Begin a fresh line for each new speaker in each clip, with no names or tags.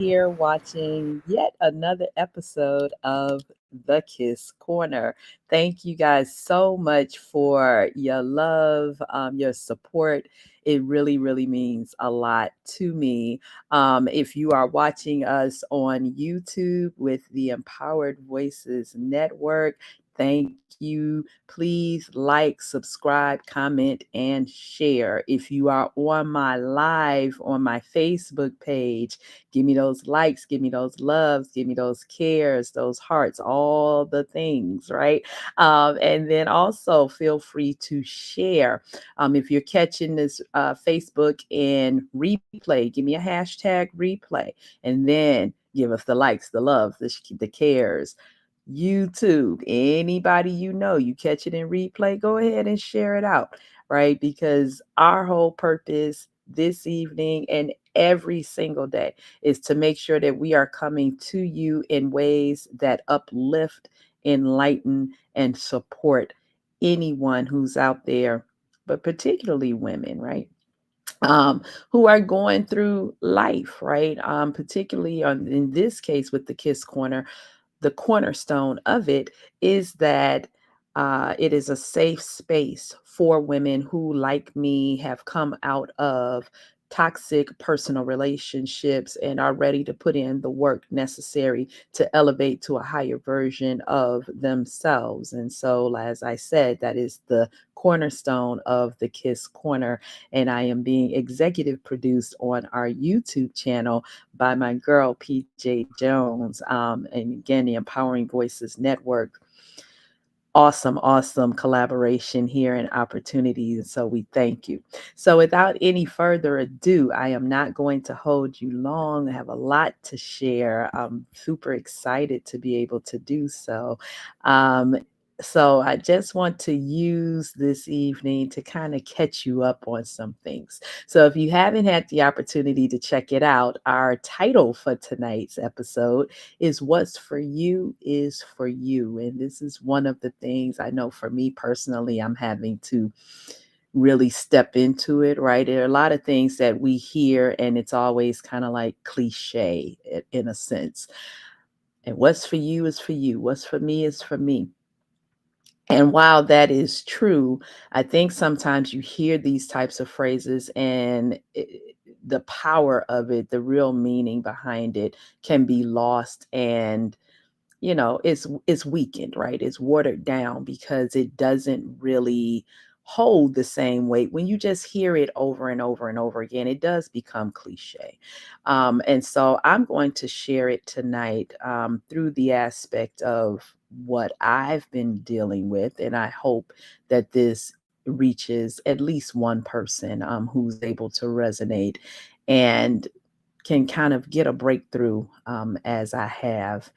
here watching yet another episode of The Kiss Corner. Thank you guys so much for your love, your support. It really, really means a lot to me. If you are watching us on YouTube with the Empowered Voices Network, thank you. Please like, subscribe, comment, and share. If you are on my live on my Facebook page, give me those likes, give me those loves, give me those cares, those hearts, all the things, right? And then also feel free to share. If you're catching this Facebook in replay, give me a hashtag replay, and then give us the likes, the loves, the cares. YouTube, anybody you know, you catch it in replay, go ahead and share it out, right? Because our whole purpose this evening and every single day is to make sure that we are coming to you in ways that uplift, enlighten, and support anyone who's out there, but particularly women, right? Who are going through life, right? Particularly in this case with the Kiss Corner, the cornerstone of it is that it is a safe space for women who, like me, have come out of toxic personal relationships and are ready to put in the work necessary to elevate to a higher version of themselves. And so, as I said, that is the cornerstone of the Kiss Corner. And I am being executive produced on our YouTube channel by my girl, PJ Jones. And again, the Empowering Voices Network. Awesome, awesome collaboration here and opportunities. And so we thank you. So without any further ado, I am not going to hold you long. I have a lot to share. I'm super excited to be able to do so. Um, so I just want to use this evening to kind of catch you up on some things. So if you haven't had the opportunity to check it out, our title for tonight's episode is What's for You is for You. And this is one of the things I know for me personally, I'm having to really step into it, right? There are a lot of things that we hear, and it's always kind of like cliche in a sense. And what's for you is for you. What's for me is for me. And while that is true, I think sometimes you hear these types of phrases and the power of it, the real meaning behind it can be lost, and it's weakened, right? It's watered down because it doesn't really hold the same weight. When you just hear it over and over and over again, it does become cliche. And so I'm going to share it tonight through the aspect of what I've been dealing with, and I hope that this reaches at least one person who's able to resonate and can kind of get a breakthrough as I have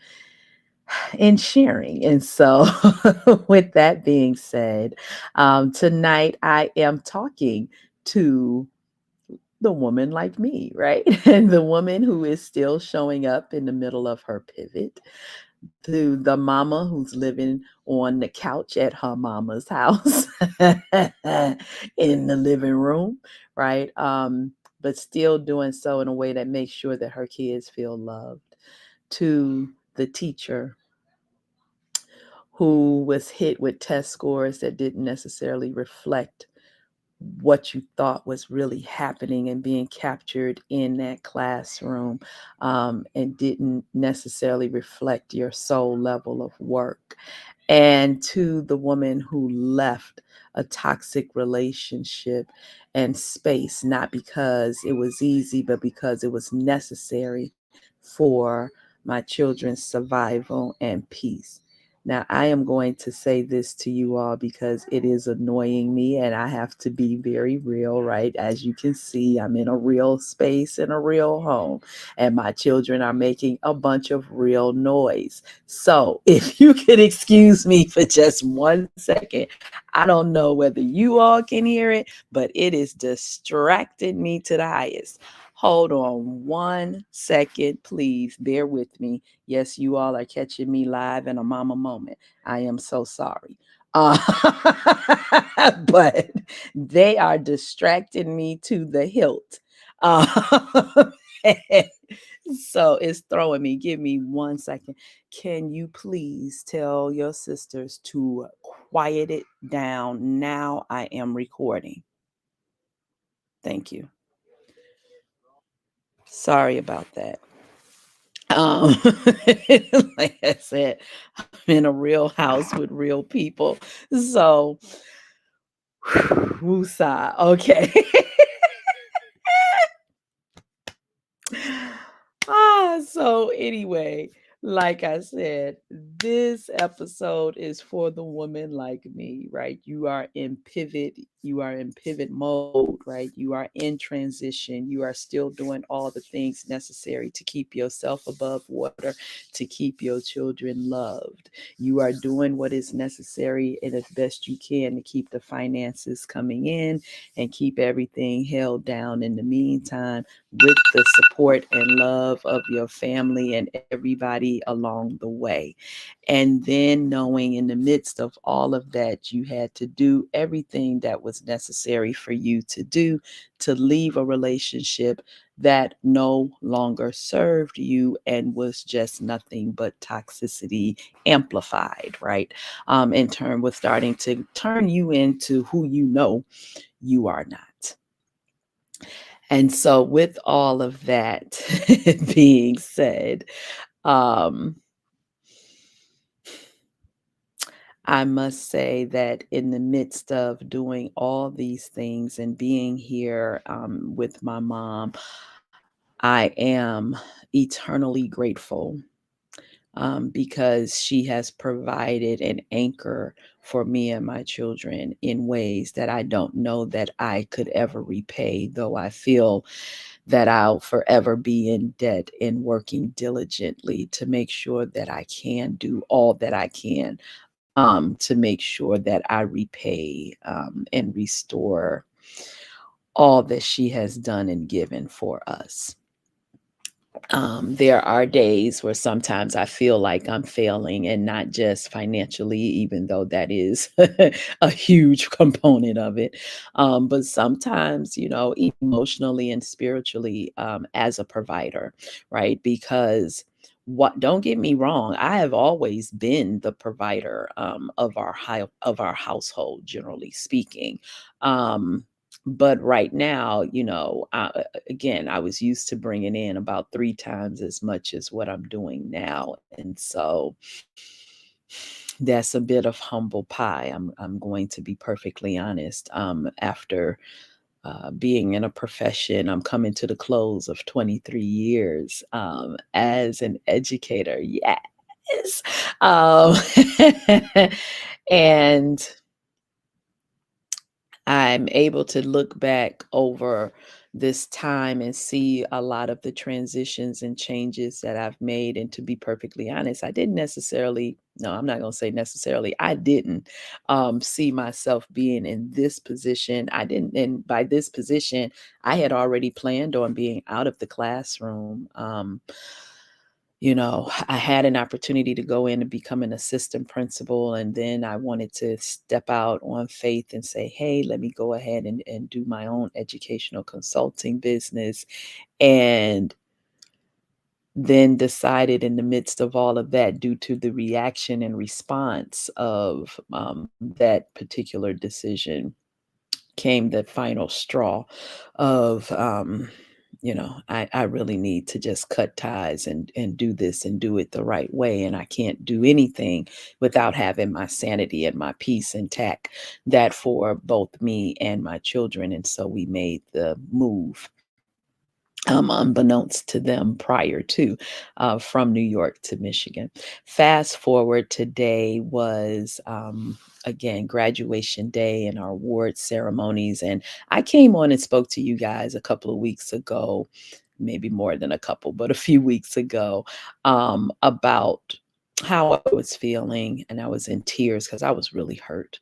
in sharing. And so, with that being said, tonight I am talking to the woman like me, right? And the woman who is still showing up in the middle of her pivot, to the mama who's living on the couch at her mama's house in the living room, right? But still doing so in a way that makes sure that her kids feel loved, to the teacher who was hit with test scores that didn't necessarily reflect what you thought was really happening and being captured in that classroom, and didn't necessarily reflect your soul level of work. And to the woman who left a toxic relationship and space, not because it was easy, but because it was necessary for my children's survival and peace. Now, I am going to say this to you all because it is annoying me and I have to be very real, right? As you can see, I'm in a real space in a real home, and my children are making a bunch of real noise. So, if you could excuse me for just 1 second, I don't know whether you all can hear it, but it is distracted me to the highest. Hold on 1 second, please. Bear with me. Yes, you all are catching me live in a mama moment. I am so sorry. Uh, but they are distracting me to the hilt. Uh, So it's throwing me. Give me 1 second. Can you please tell your sisters to quiet it down? Now I am recording. Thank you. Sorry about that. Um, like I said, I'm in a real house with real people. So, woosah. Okay. So anyway, like I said, this episode is for the woman like me, right? You are in pivot mode, right? You are in transition. You are still doing all the things necessary to keep yourself above water, to keep your children loved. You are doing what is necessary and as best you can to keep the finances coming in and keep everything held down in the meantime with the support and love of your family and everybody along the way. And then knowing in the midst of all of that, you had to do everything that was necessary for you to do to leave a relationship that no longer served you and was just nothing but toxicity amplified, right? In turn, was starting to turn you into who you know you are not. And so, with all of that being said, um, I must say that in the midst of doing all these things and being here with my mom, I am eternally grateful because she has provided an anchor for me and my children in ways that I don't know that I could ever repay, though I feel that I'll forever be in debt in working diligently to make sure that I can do all that I can to make sure that I repay and restore all that she has done and given for us. There are days where sometimes I feel like I'm failing and not just financially, even though that is a huge component of it. But sometimes, emotionally and spiritually as a provider, right? Because what don't get me wrong, I have always been the provider of our household, generally speaking. But right now, again, I was used to bringing in about 3 times as much as what I'm doing now, and so that's a bit of humble pie. I'm going to be perfectly honest. After being in a profession, I'm coming to the close of 23 years as an educator. Yes, um, and I'm able to look back over this time and see a lot of the transitions and changes that I've made. And to be perfectly honest, I didn't necessarily, no, I'm not going to say necessarily, I didn't see myself being in this position. I didn't, and by this position, I had already planned on being out of the classroom. I had an opportunity to go in and become an assistant principal. And then I wanted to step out on faith and say, hey, let me go ahead and do my own educational consulting business. And then decided in the midst of all of that, due to the reaction and response of that particular decision, came the final straw of I really need to just cut ties and do this and do it the right way, and I can't do anything without having my sanity and my peace intact, that for both me and my children. And so we made the move, unbeknownst to them prior to, from New York to Michigan. Fast forward, today was, again, graduation day and our award ceremonies. And I came on and spoke to you guys a couple of weeks ago, maybe more than a couple, but a few weeks ago, about how I was feeling. And I was in tears because I was really hurt.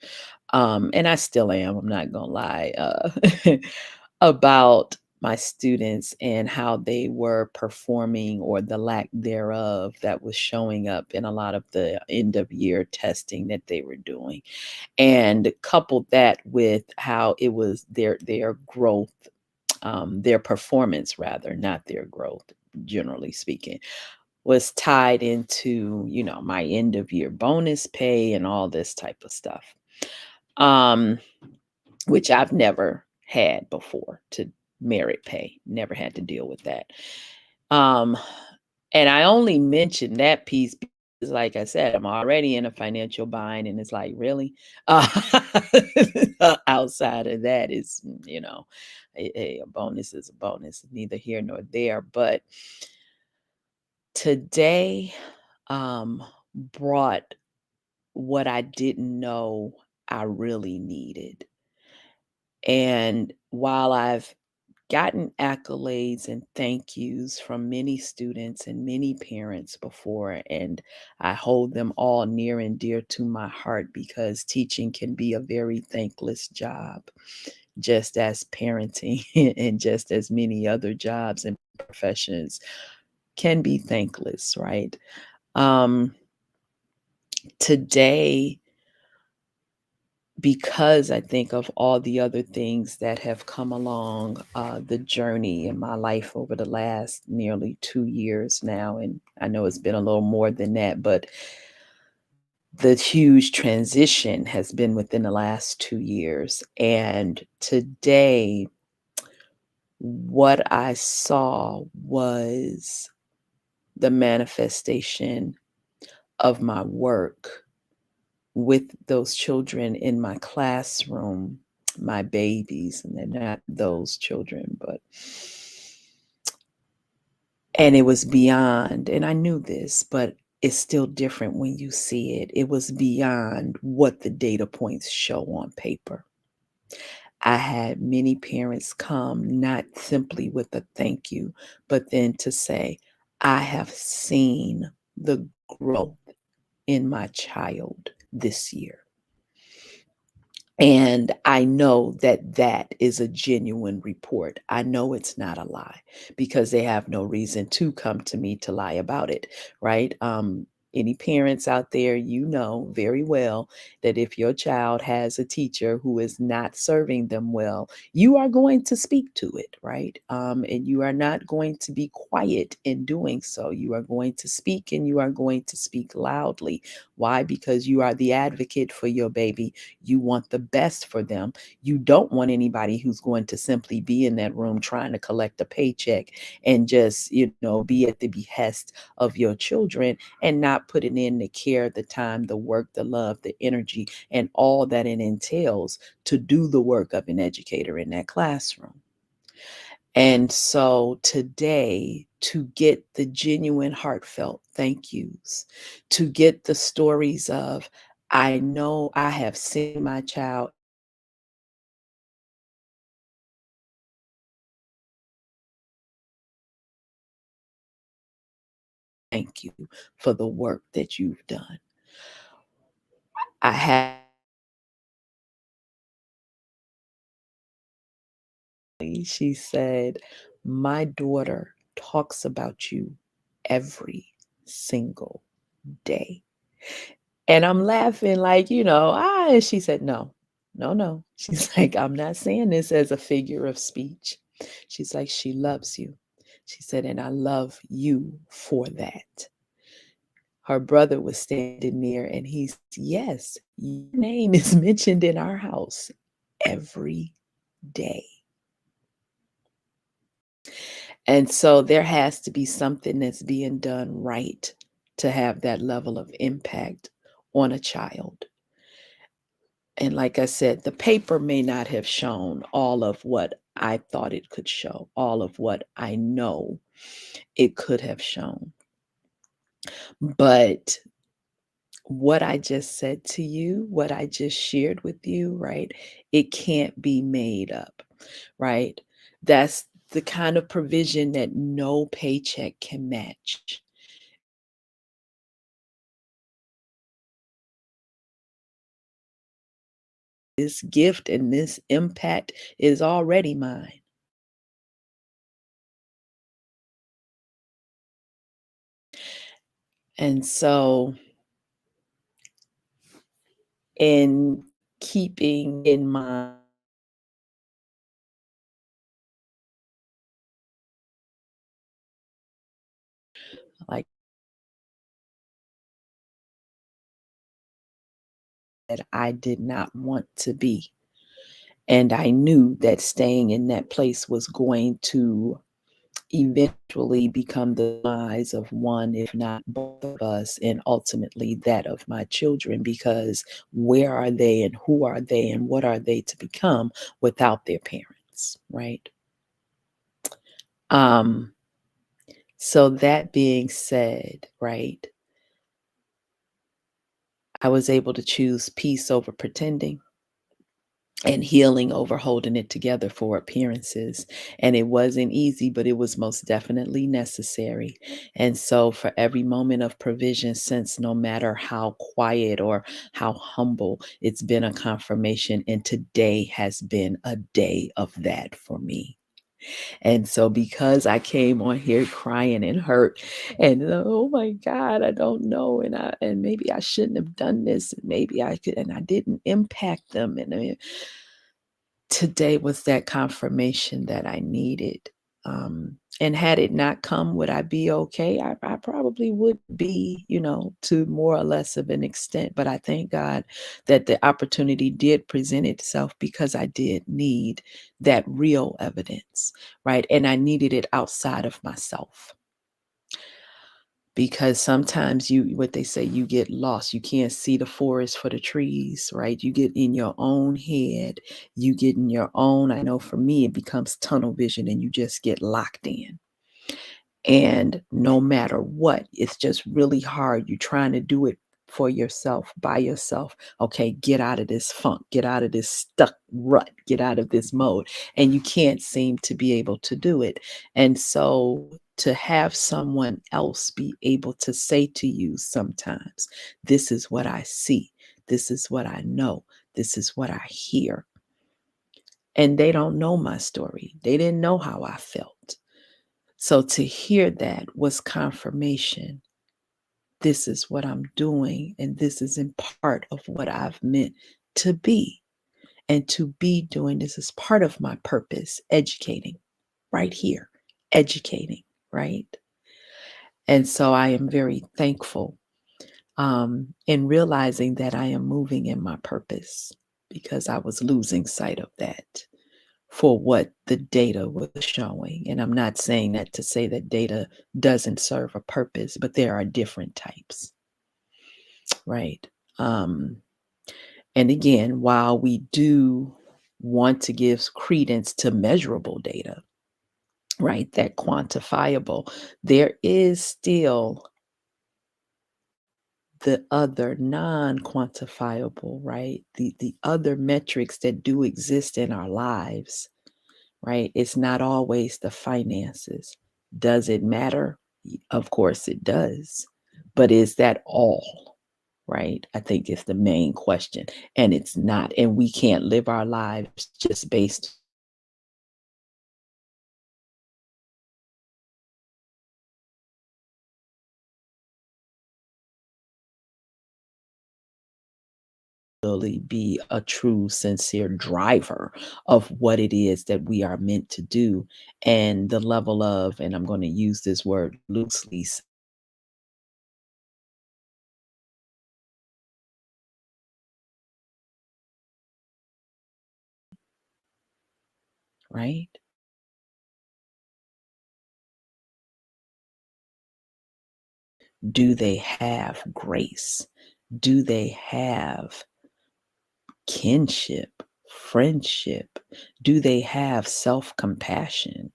And I still am, I'm not going to lie. About my students and how they were performing, or the lack thereof that was showing up in a lot of the end of year testing that they were doing. And coupled that with how it was their growth, their performance rather, not their growth. generally speaking, was tied into, my end of year bonus pay and all this type of stuff. Um, which I've never had before to merit pay, never had to deal with that. Um, and I only mentioned that piece because, like I said, I'm already in a financial bind, and it's like, really? Uh, outside of that is, a bonus is a bonus, neither here nor there. But today brought what I didn't know I really needed. And while I've gotten accolades and thank yous from many students and many parents before, and I hold them all near and dear to my heart because teaching can be a very thankless job, just as parenting and just as many other jobs and professions can be thankless, right? Um, Today, because I think of all the other things that have come along the journey in my life over the last nearly 2 years now, and I know it's been a little more than that, but the huge transition has been within the last 2 years. And today, what I saw was the manifestation of my work with those children in my classroom, my babies, and they're not those children, but and it was beyond, and I knew this, but it's still different when you see it. It was beyond what the data points show on paper. I had many parents come not simply with a thank you, but then to say, I have seen the growth in my child this year. And I know that that is a genuine report. I know it's not a lie because they have no reason to come to me to lie about it, right? Any parents out there, you know very well that if your child has a teacher who is not serving them well, you are going to speak to it, right? And you are not going to be quiet in doing so. You are going to speak, and you are going to speak loudly. Why? Because you are the advocate for your baby. You want the best for them. You don't want anybody who's going to simply be in that room trying to collect a paycheck and just, be at the behest of your children and not putting in the care, the time, the work, the love, the energy, and all that it entails to do the work of an educator in that classroom. And so today, to get the genuine, heartfelt thank yous, to get the stories of, I know I have seen my child, thank you for the work that you've done. I have, she said, my daughter talks about you every single day. And I'm laughing like, and she said, no, no, no. She's like, I'm not saying this as a figure of speech. She's like, she loves you. She said, and I love you for that. Her brother was standing near and he's, yes, your name is mentioned in our house every day. And so there has to be something that's being done right to have that level of impact on a child. And like I said, the paper may not have shown all of what I thought it could show, all of what I know it could have shown. But what I just said to you, what I just shared with you, right? It can't be made up, right? That's the kind of provision that no paycheck can match. This gift and this impact is already mine. And so, in keeping in mind that I did not want to be. And I knew that staying in that place was going to eventually become the demise of one, if not both of us, and ultimately that of my children, because where are they and who are they and what are they to become without their parents, right? Um, so that being said, right, I was able to choose peace over pretending and healing over holding it together for appearances. And it wasn't easy, but it was most definitely necessary. And so, for every moment of provision since, no matter how quiet or how humble, it's been a confirmation. And today has been a day of that for me. And so, because I came on here crying and hurt, and oh my God, I don't know, and maybe I shouldn't have done this, and maybe I could, and I didn't impact them, and today was that confirmation that I needed. And had it not come, would I be okay? I probably would be, to more or less of an extent. But I thank God that the opportunity did present itself because I did need that real evidence, right? And I needed it outside of myself because sometimes what they say, you get lost, you can't see the forest for the trees, right? You get in your own head, you get in your own, I know for me it becomes tunnel vision and you just get locked in. And no matter what, it's just really hard. You're trying to do it for yourself, by yourself. Okay, get out of this funk, get out of this stuck rut, get out of this mode. And you can't seem to be able to do it. And so to have someone else be able to say to you sometimes, this is what I see, this is what I know, this is what I hear. And they don't know my story, they didn't know how I felt. So to hear that was confirmation. This is what I'm doing, and this is in part of what I've meant to be. And to be doing this is part of my purpose, educating right here, educating, right? And so I am very thankful in realizing that I am moving in my purpose because I was losing sight of that for what the data was showing. And I'm not saying that to say that data doesn't serve a purpose, but there are different types, right? Um, and again, while we do want to give credence to measurable data, right, that quantifiable, there is still the other non-quantifiable, right? The other metrics that do exist in our lives, right? It's not always the finances. Does it matter? Of course it does. But is that all? Right? I think is the main question. And it's not. And we can't live our lives just based, really be a true, sincere driver of what it is that we are meant to do. And the level of, and I'm going to use this word loosely, right? Do they have grace? Do they have kinship, friendship? Do they have self compassion,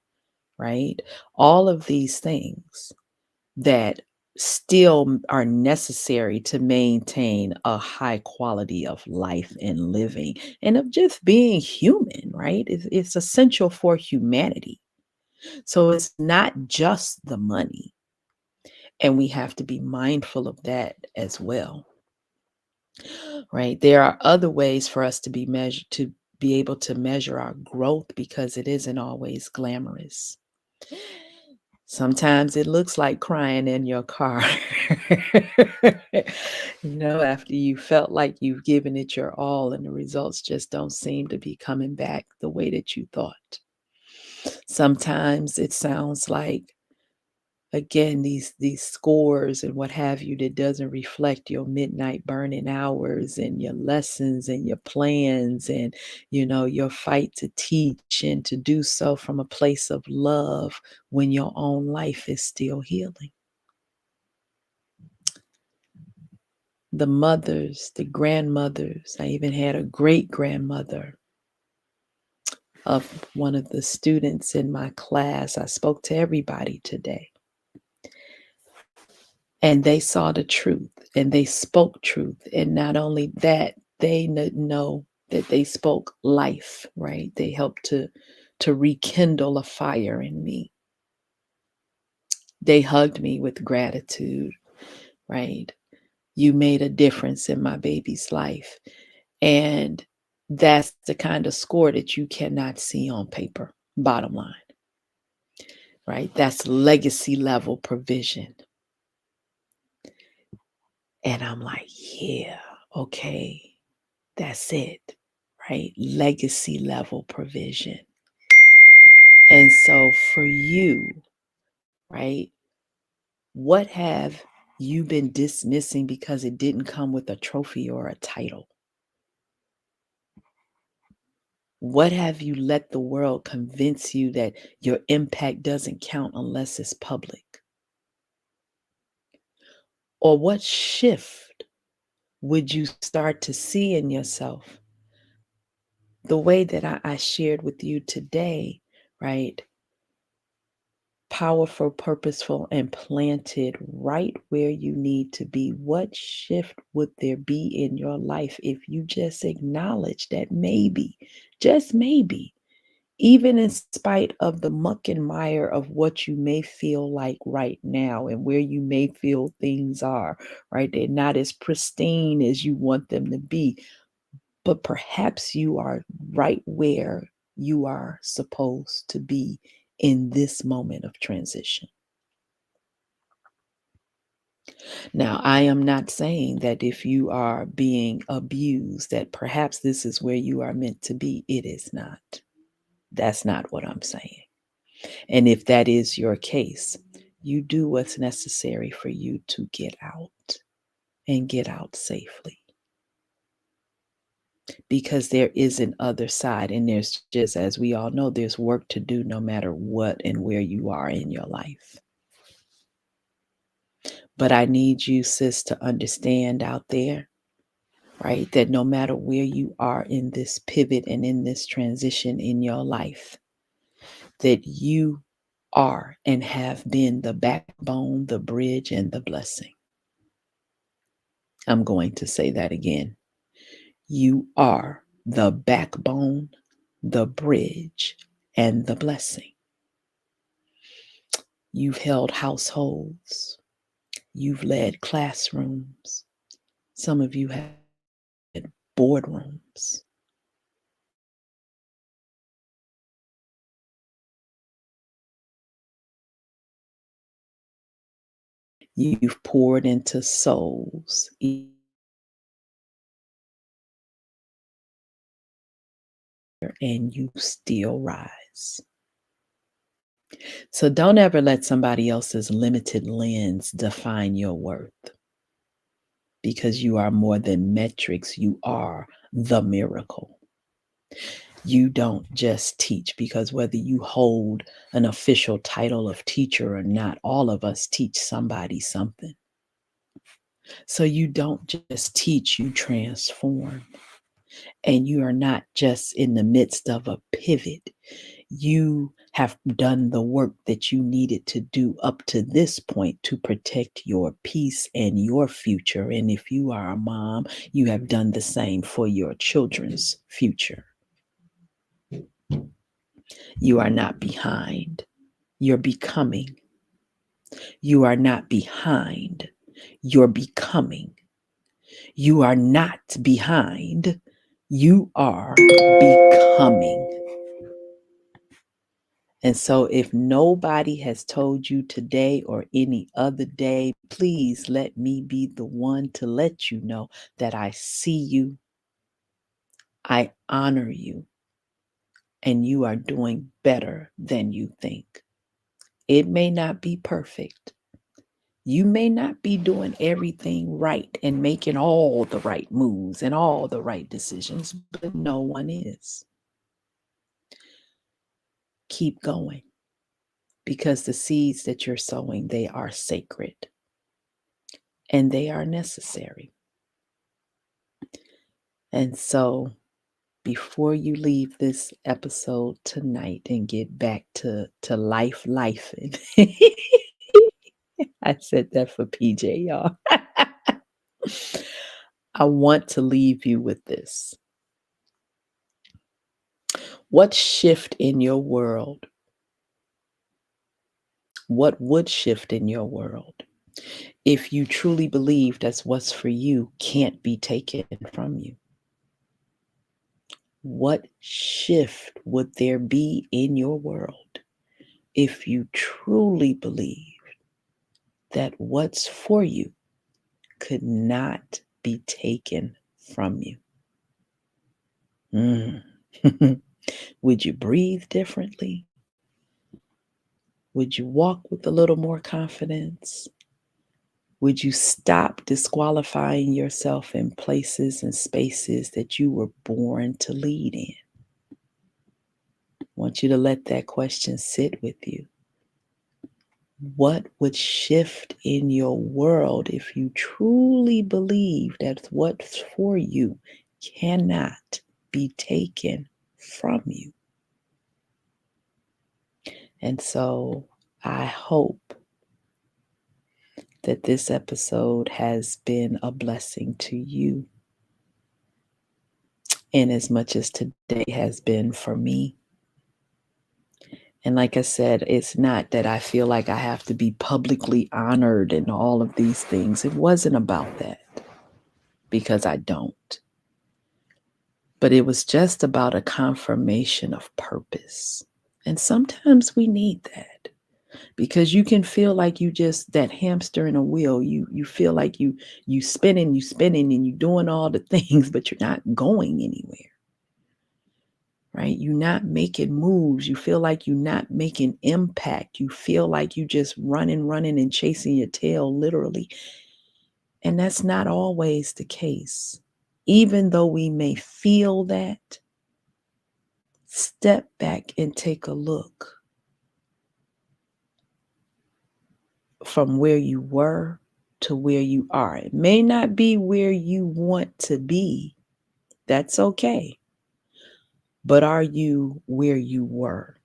right? All of these things that still are necessary to maintain a high quality of life and living and of just being human, right? It's essential for humanity. So it's not just the money. And we have to be mindful of that as well, right? There are other ways for us to be measured, to be able to measure our growth because it isn't always glamorous. Sometimes it looks like crying in your car. After you felt like you've given it your all and the results just don't seem to be coming back the way that you thought. Sometimes it sounds like again, these scores and what have you that doesn't reflect your midnight burning hours and your lessons and your plans and your fight to teach and to do so from a place of love when your own life is still healing. The mothers, the grandmothers, I even had a great grandmother of one of the students in my class. I spoke to everybody today. And they saw the truth and they spoke truth. And not only that, they know that they spoke life, right? They helped to rekindle a fire in me. They hugged me with gratitude, right? You made a difference in my baby's life. And that's the kind of score that you cannot see on paper, bottom line, right? That's legacy level provision. And I'm like, yeah, okay, that's it, right? Legacy level provision. And so for you, right, what have you been dismissing because it didn't come with a trophy or a title? What have you let the world convince you that your impact doesn't count unless it's public? Or what shift would you start to see in yourself? The way that I shared with you today, right? Powerful, purposeful, and planted right where you need to be. What shift would there be in your life if you just acknowledge that maybe, just maybe, even in spite of the muck and mire of what you may feel like right now and where you may feel things are, right? They're not as pristine as you want them to be, but perhaps you are right where you are supposed to be in this moment of transition. Now, I am not saying that if you are being abused, that perhaps this is where you are meant to be. It is not. That's not what I'm saying. And if that is your case, you do what's necessary for you to get out and get out safely. Because there is an other side, and there's just, as we all know, there's work to do no matter what and where you are in your life. But I need you, sis, to understand out there, right, that no matter where you are in this pivot and in this transition in your life, that you are and have been the backbone, the bridge, and the blessing. I'm going to say that again. You are the backbone, the bridge, and the blessing. You've held households. You've led classrooms. Some of you have had boardrooms. You've poured into souls, and you still rise. So don't ever let somebody else's limited lens define your worth, because you are more than metrics. You are the miracle. You don't just teach, because whether you hold an official title of teacher or not, all of us teach somebody something. So you don't just teach, you transform. And you are not just in the midst of a pivot. You have done the work that you needed to do up to this point to protect your peace and your future. And if you are a mom, you have done the same for your children's future. You are not behind. You're becoming. You are not behind. You're becoming. You are not behind. You are becoming. And so, if nobody has told you today or any other day, please let me be the one to let you know that I see you, I honor you, and you are doing better than you think. It may not be perfect. You may not be doing everything right and making all the right moves and all the right decisions, but no one is. Keep going, because the seeds that you're sowing, they are sacred and they are necessary. And so, before you leave this episode tonight and get back to life, and I said that for PJ, y'all. I want to leave you with this. What shift in your world? What would shift in your world if you truly believe that what's for you can't be taken from you? What shift would there be in your world if you truly believe that what's for you could not be taken from you? Would you breathe differently? Would you walk with a little more confidence? Would you stop disqualifying yourself in places and spaces that you were born to lead in? I want you to let that question sit with you. What would shift in your world if you truly believe that what's for you cannot be taken from you? And so I hope that this episode has been a blessing to you, in as much as today has been for me. And like I said, it's not that I feel like I have to be publicly honored and all of these things. It wasn't about that, because I don't. But it was just about a confirmation of purpose. And sometimes we need that, because you can feel like you just that hamster in a wheel. You feel like you spinning and you doing all the things, but you're not going anywhere. Right? You're not making moves. You feel like you're not making impact. You feel like you just running and chasing your tail, literally. And that's not always the case. Even though we may feel that, step back and take a look from where you were to where you are. It may not be where you want to be. That's okay. But are you where you were?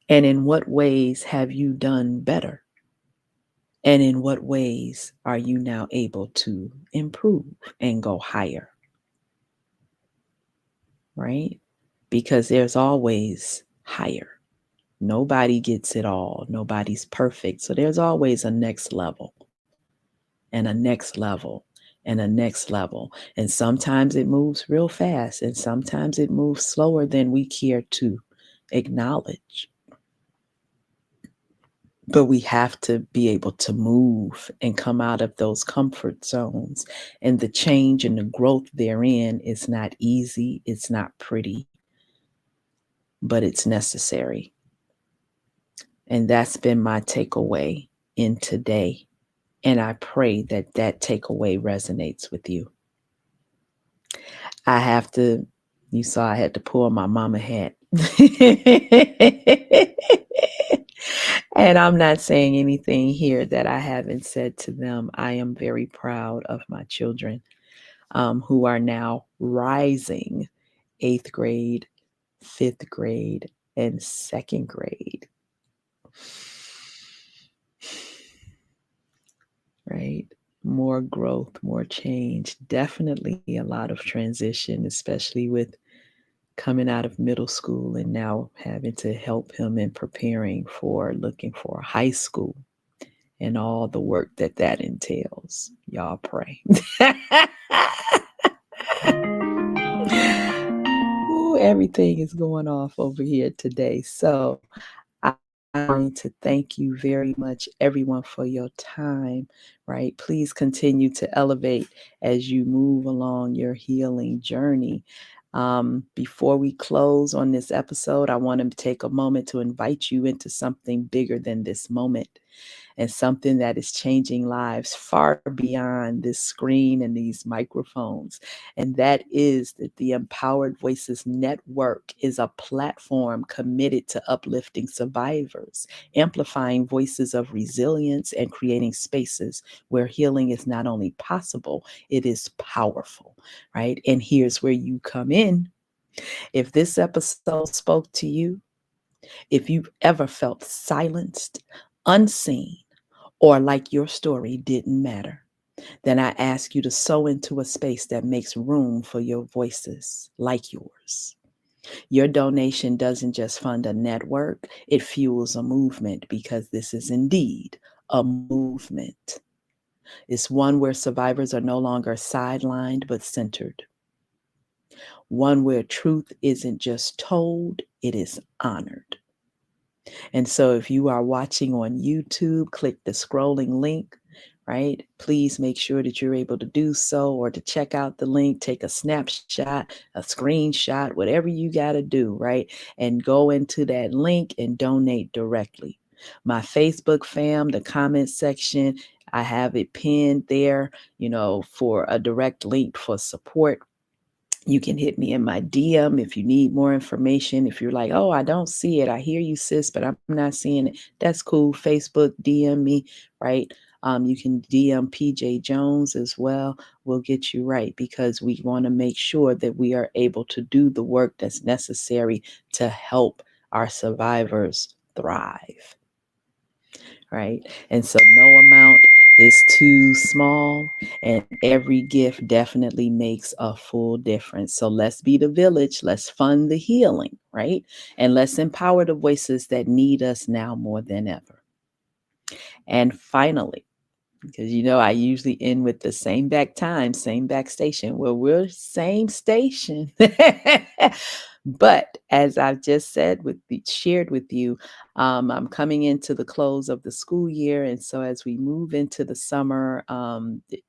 And in what ways have you done better? And in what ways are you now able to improve and go higher? Right? Because there's always higher. Nobody gets it all. Nobody's perfect. So there's always a next level and a next level and a next level. And sometimes it moves real fast, and sometimes it moves slower than we care to acknowledge. But we have to be able to move and come out of those comfort zones. And the change and the growth therein is not easy. It's not pretty, but it's necessary. And that's been my takeaway in today. And I pray that that takeaway resonates with you. You saw I had to pull my mama hat. And I'm not saying anything here that I haven't said to them. I am very proud of my children, who are now rising 8th grade, 5th grade, and 2nd grade. Right? More growth, more change. Definitely a lot of transition, especially with coming out of middle school and now having to help him in preparing for looking for high school and all the work that entails. Y'all pray. Ooh, everything is going off over here today. So I'm going to thank you very much, everyone, for your time, right? Please continue to elevate as you move along your healing journey. Before we close on this episode, I want to take a moment to invite you into something bigger than this moment, and something that is changing lives far beyond this screen and these microphones. And that is that the Empowered Voices Network is a platform committed to uplifting survivors, amplifying voices of resilience, and creating spaces where healing is not only possible, it is powerful, right? And here's where you come in. If this episode spoke to you, if you've ever felt silenced, unseen, or like your story didn't matter, then I ask you to sow into a space that makes room for your voices like yours. Your donation doesn't just fund a network, it fuels a movement, because this is indeed a movement. It's one where survivors are no longer sidelined but centered, one where truth isn't just told, it is honored. And so if you are watching on YouTube, click the scrolling link, right? Please make sure that you're able to do so, or to check out the link, take a snapshot, a screenshot, whatever you got to do, right? And go into that link and donate directly. My Facebook fam, the comment section, I have it pinned there, for a direct link for support. You can hit me in my DM if you need more information. If you're like, oh, I don't see it. I hear you, sis, but I'm not seeing it. That's cool. Facebook, DM me, right? You can DM PJ Jones as well. We'll get you right, because we want to make sure that we are able to do the work that's necessary to help our survivors thrive, right? And so no amount is too small, and every gift definitely makes a full difference. So let's be the village, let's fund the healing, right? And let's empower the voices that need us now more than ever. And finally, because I usually end with the same back time, same back station. Well, we're same station. But as I've just shared with you, I'm coming into the close of the school year. And so as we move into the summer,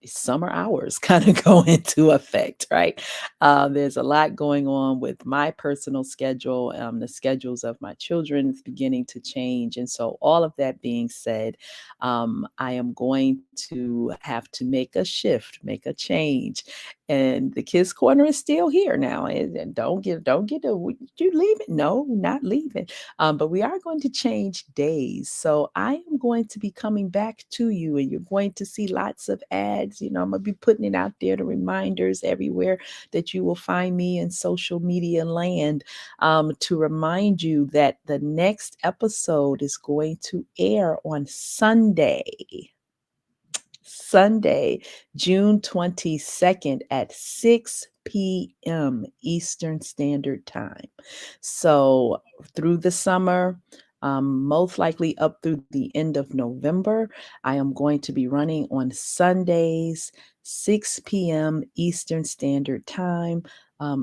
summer hours kind of go into effect, right? There's a lot going on with my personal schedule. The schedules of my children is beginning to change. And so all of that being said, I am going to have to make a shift, make a change. And the Kids Corner is still here now. And don't get you leaving? No, not leaving. But we are going to change days. So I am going to be coming back to you, and you're going to see lots of ads. I'm gonna be putting it out there, the reminders everywhere that you will find me in social media land, to remind you that the next episode is going to air on Sunday, June 22nd at 6 p.m. Eastern Standard Time. So through the summer, most likely up through the end of November, I am going to be running on Sundays, 6 p.m. Eastern Standard Time.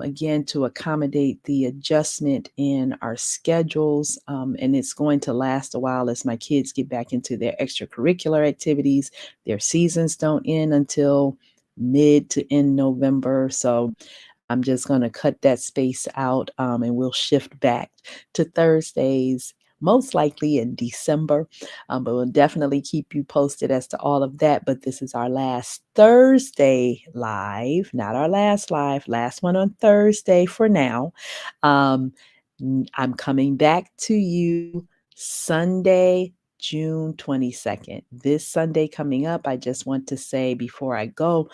Again, to accommodate the adjustment in our schedules. And it's going to last a while as my kids get back into their extracurricular activities. Their seasons don't end until mid to end November. So I'm just going to cut that space out, and we'll shift back to Thursdays, most likely in December. But we'll definitely keep you posted as to all of that. But this is our last Thursday live, not our last live, last one on Thursday for now. Um, I'm coming back to you Sunday, June 22nd. This Sunday coming up, I just want to say before I go,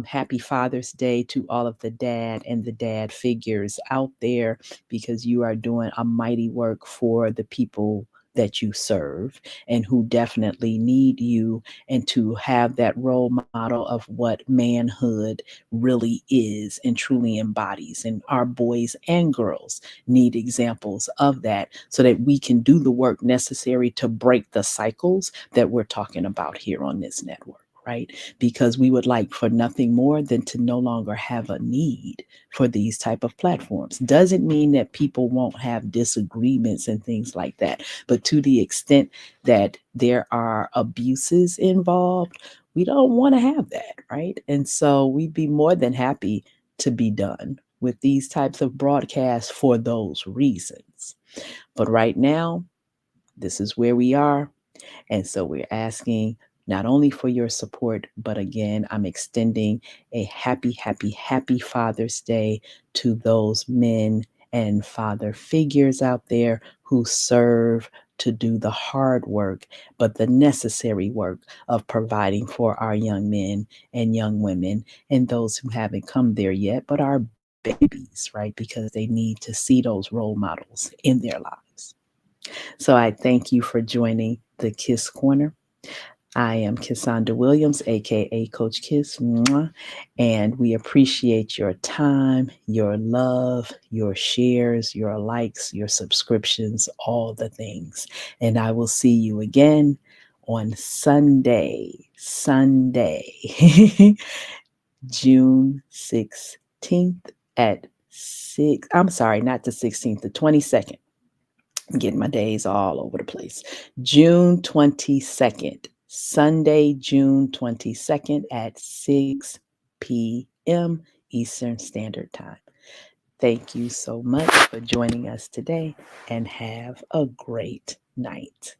happy Father's Day to all of the dad and the dad figures out there, because you are doing a mighty work for the people that you serve and who definitely need you, and to have that role model of what manhood really is and truly embodies. And our boys and girls need examples of that, so that we can do the work necessary to break the cycles that we're talking about here on this network, right? Because we would like for nothing more than to no longer have a need for these type of platforms. Doesn't mean that people won't have disagreements and things like that, but to the extent that there are abuses involved, we don't want to have that, right? And so we'd be more than happy to be done with these types of broadcasts for those reasons. But right now, this is where we are. And so we're asking not only for your support, but again, I'm extending a happy, happy, happy Father's Day to those men and father figures out there who serve to do the hard work, but the necessary work of providing for our young men and young women and those who haven't come there yet, but are babies, right? Because they need to see those role models in their lives. So I thank you for joining the KISS Corner. I am Cassandra Williams, aka Coach Kiss, and we appreciate your time, your love, your shares, your likes, your subscriptions, all the things. And I will see you again on Sunday, June 16th at 6. I'm sorry, not the 16th, the 22nd. I'm getting my days all over the place. June 22nd, Sunday, June 22nd at 6 p.m. Eastern Standard Time. Thank you so much for joining us today and have a great night.